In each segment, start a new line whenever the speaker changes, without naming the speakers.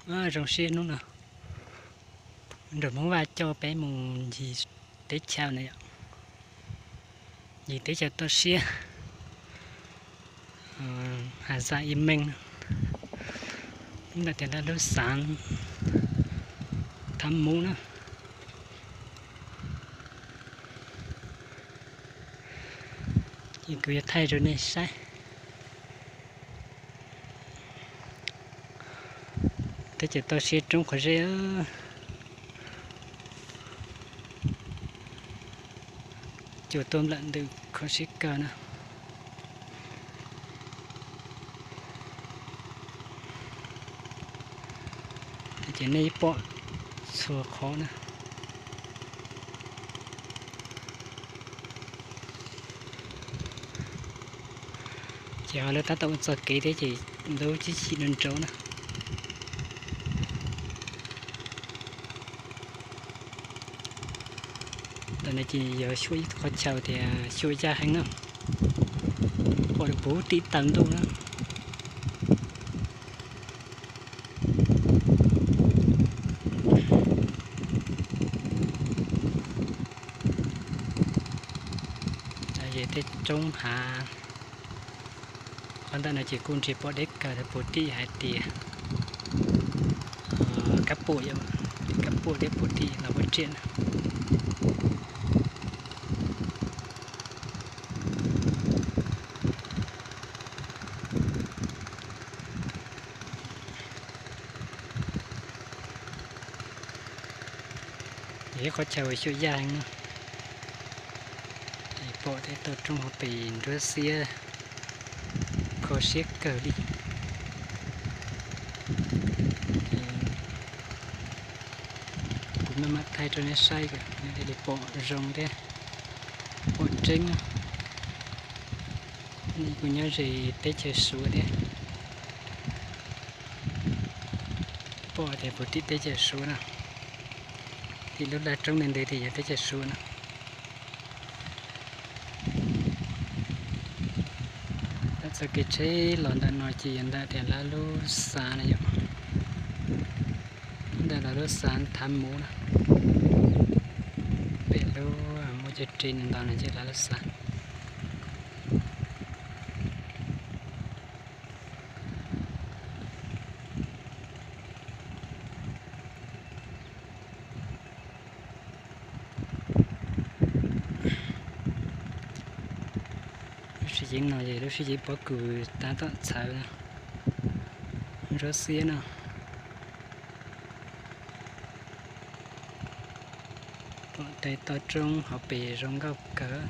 Rồng xiên luôn nè. Rồi muốn vào cho bé mùng gì tế chào này ạ. Gì tế chào to xiên. Hà ra im mình. Chúng ta thấy là lúc sáng thăm mũ nữa. Nhìn cứ thay rồi này sai. Tế chào to xiên trong khỏi rễ. Chỗ tôm lợn được khó xích cơ nữa. Chỉ này bỏ xua khó nữa. Chỉ hỏi là ta tổng giọt kỹ thế chỉ đâu chứ chỉ đơn trấu nữa. Lần này chỉ giờ xuôi khó chào thì xuôi ra hành nữa. Bỏ được bố tí tầng đâu nữa. Vậy thì trong hạ còn ta này chỉ cung chỉ bỏ đếch cả bố tí hai tìa cắp bụi để bố tí là bất chuyện. Vậy có chào với chuỗi dài nữa. Bộ để tôi trong họ bị rửa xia khó xiết cờ đi. Cũng là mặt thay cho nó say kìa. Để bộ rồng thế. Bộ trinh. Này cũng nhớ gì tế chơi xuống đấy. Bộ để bộ tí tế chơi xuống nào. Thì lúc đã trong nền đây thì tế chơi xuống nào. Sẽ cái chế lòn đã nói chỉ hiện tại thì là lúc sáng này vậy. Đây là lúc sáng thăm mũ nè. Để lúc mua chơi trên hiện tại này chỉ là lúc sáng. Sử dụng nào vậy, lúc sử dụng bỏ cừu ta tận sao nè, rớt xía nè, bọn tay to trung họ bị rong góc cỡ,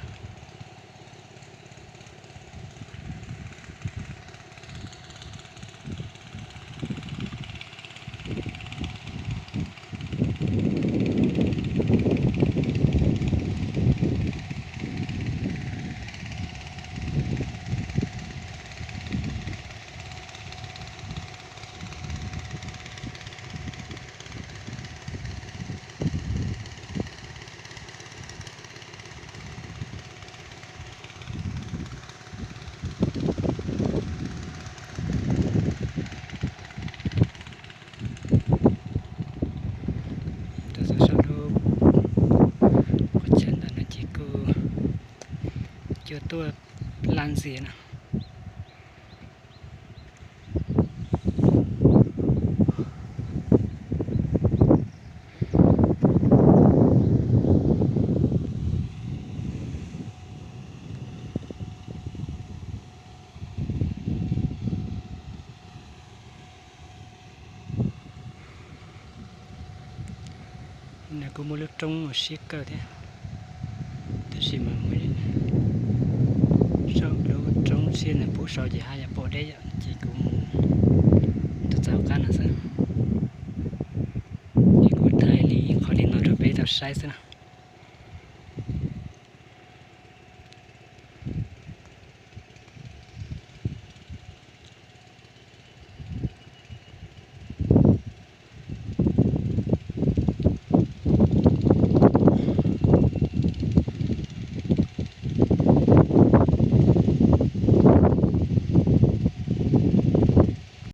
cho tôi lan gì nè. Này có một lúc trông một chiếc cơ thế, tôi xin mà mới sau đó trông xiên này bố sau gì hai nhà bộ đấy chỉ cũng tôi giáo can là sao, chỉ cũng thay lý khỏi đi nói rồi bây giờ sai sao.